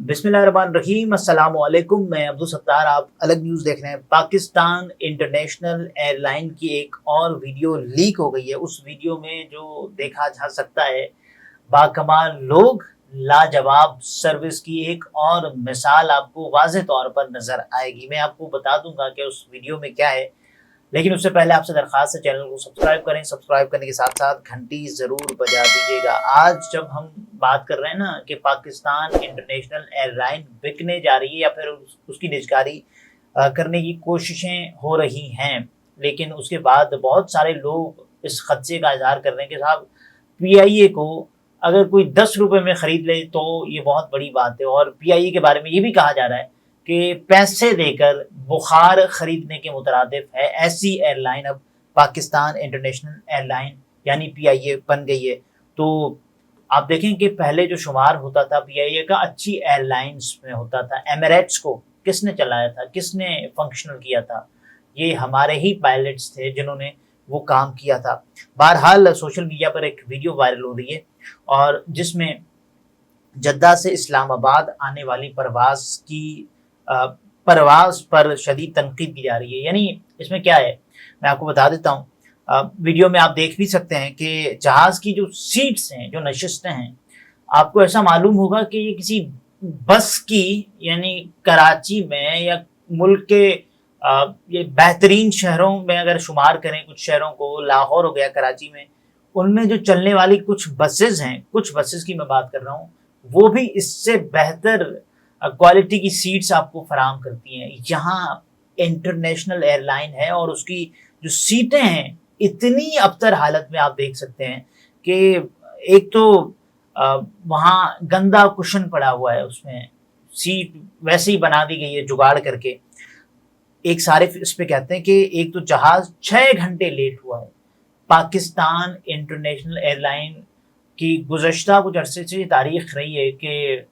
बिस्मिल्लाहिर्रहमानिर्रहीम। अस्सलाम वालेकुम। मैं अब्दुल सत्तार, आप अलग न्यूज़ देख रहे हैं। पाकिस्तान इंटरनेशनल एयरलाइन की एक और वीडियो लीक हो गई है। उस वीडियो में जो देखा जा सकता है, बाकमाल लोग, लाजवाब सर्विस की एक और मिसाल आपको वाज़ेह तौर पर नज़र आएगी। मैं आपको बता दूंगा कि उस वीडियो में क्या है, लेकिन उससे पहले आपसे दरख्वास्त है चैनल को सब्सक्राइब करें। सब्सक्राइब करने के साथ साथ घंटी ज़रूर बजा दीजिएगा। आज जब हम बात कर रहे हैं ना कि पाकिस्तान इंटरनेशनल एयरलाइन बिकने जा रही है या फिर उसकी निजकारी करने की कोशिशें हो रही हैं, लेकिन उसके बाद बहुत सारे लोग इस खदशे का इजहार कर रहे हैं कि साहब PIA को अगर कोई 10 रुपये में ख़रीद ले तो ये बहुत बड़ी बात है। और PIA के बारे में ये भी कहा जा रहा है कि पैसे देकर बुखार खरीदने के मुतरादिफ है। ऐसी एयरलाइन अब पाकिस्तान इंटरनेशनल एयरलाइन यानी PIA बन गई है। तो आप देखें कि पहले जो शुमार होता था PIA का अच्छी एयरलाइंस में होता था। एमिरेट्स को किसने चलाया था, किसने फंक्शनल किया था? ये हमारे ही पायलट्स थे जिन्होंने वो काम किया था। बहरहाल सोशल मीडिया पर एक वीडियो वायरल हो रही है और जिसमें जद्दा से इस्लामाबाद आने वाली परवाज़ पर शदीद तनकीद की जा रही है। यानी इसमें क्या है, मैं आपको बता देता हूँ। वीडियो में आप देख भी सकते हैं कि जहाज़ की जो सीट्स हैं, जो नशिस्तें हैं, आपको ऐसा मालूम होगा कि ये किसी बस की, यानी कराची में या मुल्क के ये बेहतरीन शहरों में अगर शुमार करें, कुछ शहरों को, लाहौर हो गया, कराची में, उनमें जो चलने वाली कुछ बसेस हैं, कुछ बसेस की मैं बात कर रहा हूँ, वो भी इससे बेहतर क्वालिटी की सीट्स आपको फराहम करती हैं। यहाँ इंटरनेशनल एयरलाइन है और उसकी जो सीटें हैं इतनी अबतर हालत में आप देख सकते हैं कि एक तो वहाँ गंदा कुशन पड़ा हुआ है, उसमें सीट वैसे ही बना दी गई है जुगाड़ करके। एक सारिफ इस पे कहते हैं कि एक तो जहाज़ 6 घंटे लेट हुआ है। पाकिस्तान इंटरनेशनल एयरलाइन की गुज़श्ता कुछ अरसे से तारीख रही है कि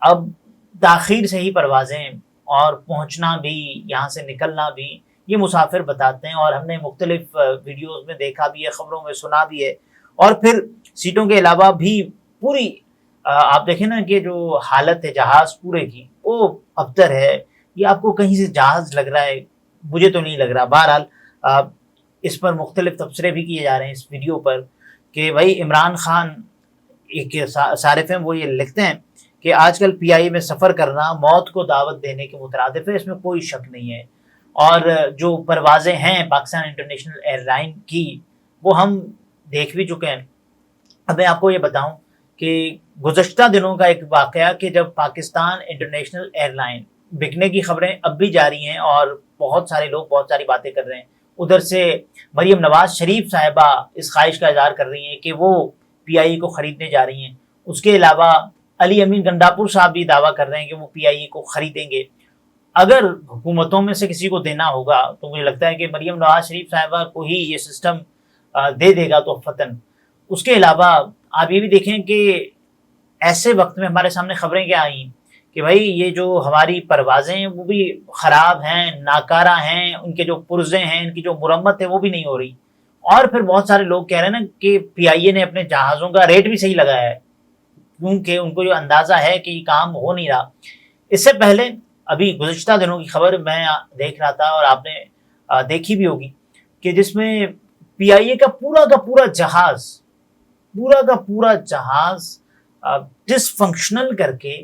अब ताख़ीर से ही परवाज़ें और पहुँचना भी, यहाँ से निकलना भी, ये मुसाफिर बताते हैं। और हमने मुख्तलिफ वीडियोज़ में देखा भी है, ख़बरों में सुना भी है। और फिर सीटों के अलावा भी पूरी आप देखें ना कि जो हालत है जहाज़ पूरे की, वो अबतर है। ये आपको कहीं से जहाज़ लग रहा है, मुझे तो नहीं लग रहा। बहरहाल इस पर मुख्तलिफ तबसरे भी किए जा रहे हैं इस वीडियो पर कि भाई इमरान खान एक सारिफ हैं, वो ये लिखते हैं कि आजकल PIA में सफ़र करना मौत को दावत देने के मुतरादिफ है, इसमें कोई शक नहीं है। और जो परवाज़ें हैं पाकिस्तान इंटरनेशनल एयरलाइन की, वो हम देख भी चुके हैं। अब मैं आपको ये बताऊं कि गुज़श्ता दिनों का एक वाक़या कि जब पाकिस्तान इंटरनेशनल एयरलाइन बिकने की खबरें अब भी जारी हैं और बहुत सारे लोग बहुत सारी बातें कर रहे हैं। उधर से मरियम नवाज शरीफ साहिबा इस ख्वाहिश का इज़हार कर रही हैं कि वो PIA को ख़रीदने जा रही हैं। उसके अलावा अली अमीन गंडापुर साहब भी दावा कर रहे हैं कि वो PIA को ख़रीदेंगे। अगर हुकूमतों में से किसी को देना होगा तो मुझे लगता है कि मरियम नवाज शरीफ साहिबा को ही ये सिस्टम दे देगा तो फ़तन। उसके अलावा आप ये भी देखें कि ऐसे वक्त में हमारे सामने खबरें क्या आई कि भाई ये जो हमारी परवाज़ें हैं वो भी ख़राब हैं, नाकारा हैं, उनके जो पुर्ज़े हैं, इनकी जो मुरम्मत है वो भी नहीं हो रही। और फिर बहुत सारे लोग कह रहे हैं ना कि PIA ने अपने जहाज़ों का रेट भी सही लगाया है, क्योंकि उनको जो अंदाज़ा है कि ये काम हो नहीं रहा। इससे पहले अभी गुज़श्ता दिनों की खबर मैं देख रहा था और आपने देखी भी होगी कि जिसमें PIA का पूरा जहाज़ डिसफंक्शनल करके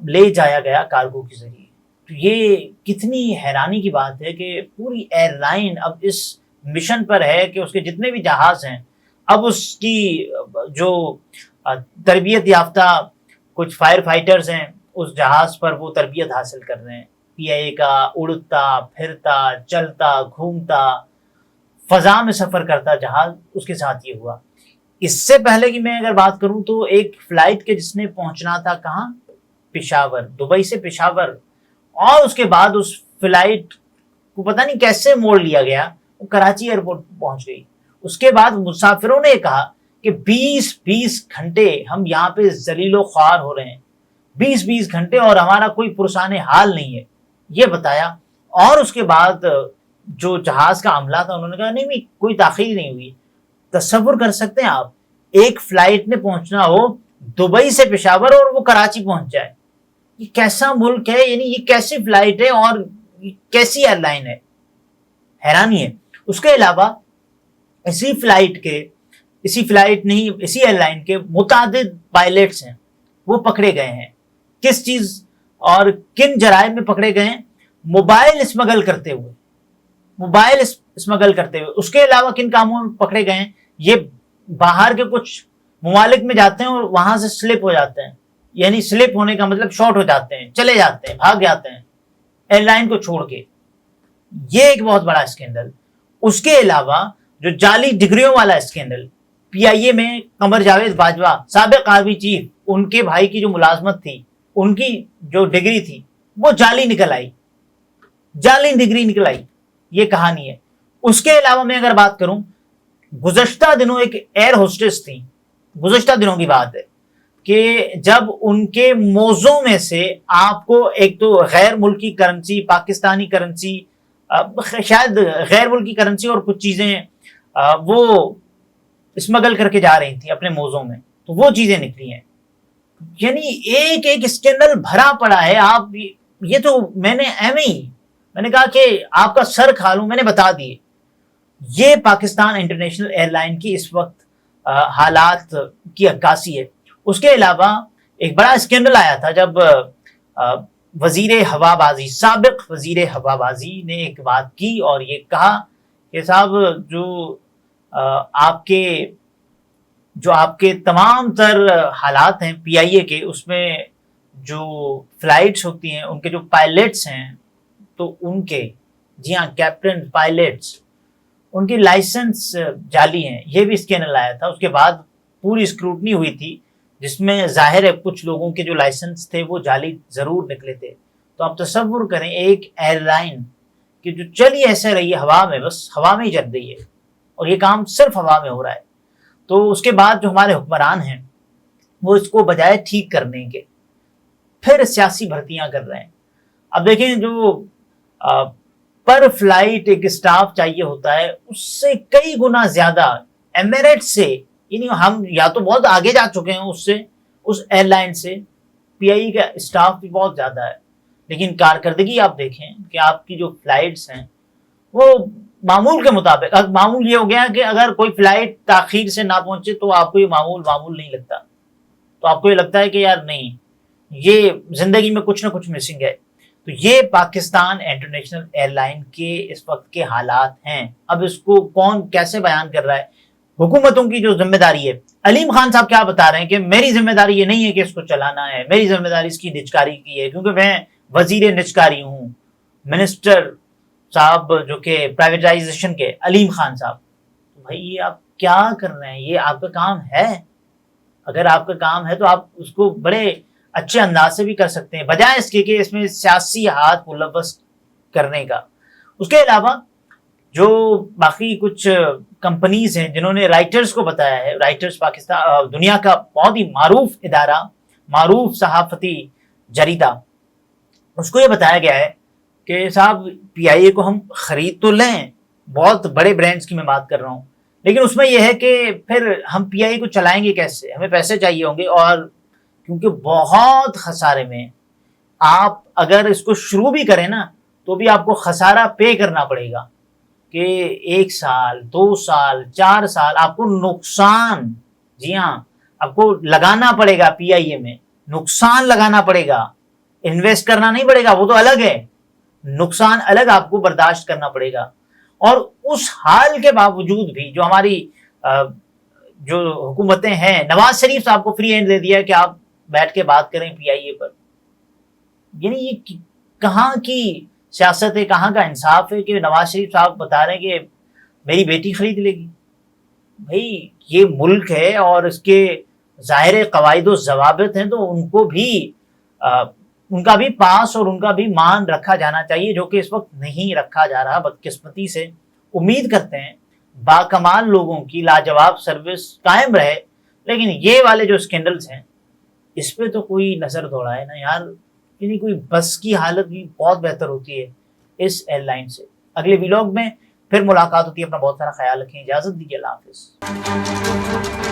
ले जाया गया कार्गो के ज़रिए। तो ये कितनी हैरानी की बात है कि पूरी एयरलाइन अब इस मिशन पर है कि उसके जितने भी जहाज़ हैं, अब उसकी जो तरबियत याफ्ता कुछ फायर फाइटर्स हैं, उस जहाज़ पर वो तरबियत हासिल कर रहे हैं। PIA का उड़ता फिरता चलता घूमता फ़ज़ा में सफ़र करता जहाज़, उसके साथ ये हुआ। इससे पहले की मैं अगर बात करूं तो एक फ़्लाइट के जिसने पहुंचना था कहाँ, पेशावर, दुबई से पेशावर, और उसके बाद उस फ़्लाइट को पता नहीं कैसे मोड़ लिया गया, वो कराची एयरपोर्ट पहुंच गई। उसके बाद मुसाफिरों ने कहा कि 20-20 घंटे हम यहाँ पे जलीलो ख्वार हो रहे हैं, 20-20 घंटे, और हमारा कोई पुरसाने हाल नहीं है, ये बताया। और उसके बाद जो जहाज़ का अमला था उन्होंने कहा नहीं कोई ताख़ीर नहीं हुई। तसव्वुर कर सकते हैं आप, एक फ़्लाइट ने पहुंचना हो दुबई से पेशावर और वो कराची पहुंच जाए, یہ کیسا ملک ہے, یعنی یہ کیسی فلائٹ ہے اور کیسی ایئر لائن ہے, حیرانی ہے. اس کے علاوہ اسی ایئر لائن کے متعدد پائلٹس ہیں, وہ پکڑے گئے ہیں. کس چیز اور کن جرائم میں پکڑے گئے ہیں؟ موبائل اسمگل کرتے ہوئے. اس کے علاوہ کن کاموں میں پکڑے گئے ہیں؟ یہ باہر کے کچھ ممالک میں جاتے ہیں اور وہاں سے سلپ ہو جاتے ہیں, یعنی سلپ ہونے کا مطلب شارٹ ہو جاتے ہیں, چلے جاتے ہیں, بھاگ جاتے ہیں ایئر لائن کو چھوڑ کے. یہ ایک بہت بڑا اسکینڈل. اس کے علاوہ جو جعلی ڈگریوں والا اسکینڈل, پی آئی اے میں قمر جاوید باجوہ سابق آرمی چیف, ان کے بھائی کی جو ملازمت تھی, ان کی جو ڈگری تھی وہ جعلی نکل آئی, جعلی ڈگری نکل آئی. یہ کہانی ہے. اس کے علاوہ میں اگر بات کروں, گزشتہ دنوں ایک ایئر ہوسٹس تھی, گزشتہ دنوں کی بات ہے کہ جب ان کے موزوں میں سے آپ کو ایک تو غیر ملکی کرنسی, پاکستانی کرنسی, شاید غیر ملکی کرنسی اور کچھ چیزیں وہ اسمگل کر کے جا رہی تھی اپنے موزوں میں, تو وہ چیزیں نکلی ہیں. یعنی ایک ایک اسکینڈل بھرا پڑا ہے. آپ یہ تو میں نے کہا کہ آپ کا سر کھا لوں, میں نے بتا دیے. یہ پاکستان انٹرنیشنل ایئر لائن کی اس وقت حالات کی عکاسی ہے. اس کے علاوہ ایک بڑا اسکینڈل آیا تھا جب سابق وزیر ہوا بازی نے ایک بات کی اور یہ کہا کہ صاحب جو آپ کے تمام تر حالات ہیں پی آئی اے کے, اس میں جو فلائٹس ہوتی ہیں ان کے جو پائلٹس ہیں, تو ان کے, جی ہاں کیپٹن پائلٹس, ان کی لائسنس جعلی ہیں. یہ بھی اسکینڈل آیا تھا. اس کے بعد پوری اسکروٹنی ہوئی تھی جس میں ظاہر ہے کچھ لوگوں کے جو لائسنس تھے وہ جعلی ضرور نکلے تھے. تو آپ تصور کریں ایک ایئر لائن کہ جو چلی ایسے رہی ہے ہوا میں, بس ہوا میں ہی چل رہی ہے, اور یہ کام صرف ہوا میں ہو رہا ہے. تو اس کے بعد جو ہمارے حکمران ہیں وہ اس کو بجائے ٹھیک کرنے کے پھر سیاسی بھرتیاں کر رہے ہیں. اب دیکھیں, جو پر فلائٹ ایک اسٹاف چاہیے ہوتا ہے اس سے کئی گنا زیادہ ایمریٹ سے, یعنی ہم یا تو بہت آگے جا چکے ہیں اس ایئر لائن سے, پی آئی کا اسٹاف بھی بہت زیادہ ہے, لیکن کارکردگی آپ دیکھیں کہ آپ کی جو فلائٹس ہیں وہ معمول کے مطابق. معمول یہ ہو گیا کہ اگر کوئی فلائٹ تاخیر سے نہ پہنچے تو آپ کو یہ معمول نہیں لگتا, تو آپ کو یہ لگتا ہے کہ یار نہیں, یہ زندگی میں کچھ نہ کچھ مسنگ ہے. تو یہ پاکستان انٹرنیشنل ایئر لائن کے اس وقت کے حالات ہیں. اب اس کو کون کیسے بیان کر رہا ہے؟ حکومتوں کی جو ذمہ داری ہے. علیم خان صاحب کیا بتا رہے ہیں کہ میری ذمہ داری یہ نہیں ہے کہ اس کو چلانا ہے, میری ذمہ داری اس کی نجکاری کی ہے, کیونکہ میں وزیر نجکاری ہوں. منسٹر صاحب جو کہ پرائیویٹائزیشن کے, علیم خان صاحب, بھائی یہ آپ کیا کر رہے ہیں؟ یہ آپ کا کام ہے؟ اگر آپ کا کام ہے تو آپ اس کو بڑے اچھے انداز سے بھی کر سکتے ہیں, بجائے اس کے کہ اس میں سیاسی ہاتھ ملوث کرنے کا. اس کے علاوہ جو باقی کچھ کمپنیز ہیں جنہوں نے رائٹرز کو بتایا ہے, رائٹرز پاکستان دنیا کا بہت ہی معروف ادارہ, معروف صحافتی جریدہ, اس کو یہ بتایا گیا ہے کہ صاحب پی آئی اے کو ہم خرید تو لیں, بہت بڑے برانڈز کی میں بات کر رہا ہوں, لیکن اس میں یہ ہے کہ پھر ہم پی آئی اے کو چلائیں گے کیسے؟ ہمیں پیسے چاہیے ہوں گے, اور کیونکہ بہت خسارے میں آپ اگر اس کو شروع بھی کریں نا تو بھی آپ کو خسارہ پے کرنا پڑے گا کہ 1 سال 2 سال 4 سال آپ کو نقصان, جی ہاں آپ کو لگانا پڑے گا, پی آئی اے میں نقصان لگانا پڑے گا, انویسٹ کرنا نہیں پڑے گا, وہ تو الگ ہے, نقصان الگ آپ کو برداشت کرنا پڑے گا. اور اس حال کے باوجود بھی جو ہماری جو حکومتیں ہیں, نواز شریف صاحب کو فری ہینڈ دے دیا کہ آپ بیٹھ کے بات کریں پی آئی اے پر. یعنی یہ کہاں کی سیاست ہے, کہاں کا انصاف ہے کہ نواز شریف صاحب بتا رہے ہیں کہ میری بیٹی خرید لے گی. بھائی یہ ملک ہے اور اس کے ظاہر قواعد و ضوابط ہیں, تو ان کو بھی ان کا بھی پاس اور ان کا بھی مان رکھا جانا چاہیے, جو کہ اس وقت نہیں رکھا جا رہا بدقسمتی سے. امید کرتے ہیں باکمال لوگوں کی لاجواب سروس قائم رہے, لیکن یہ والے جو اسکینڈلز ہیں اس پہ تو کوئی نظر دوڑائے نا یار. یعنی کوئی بس کی حالت بھی بہت بہتر ہوتی ہے اس ایئر لائن سے. اگلے ویلاگ میں پھر ملاقات ہوتی ہے. اپنا بہت سارا خیال رکھیں, اجازت دیجیے, اللہ حافظ.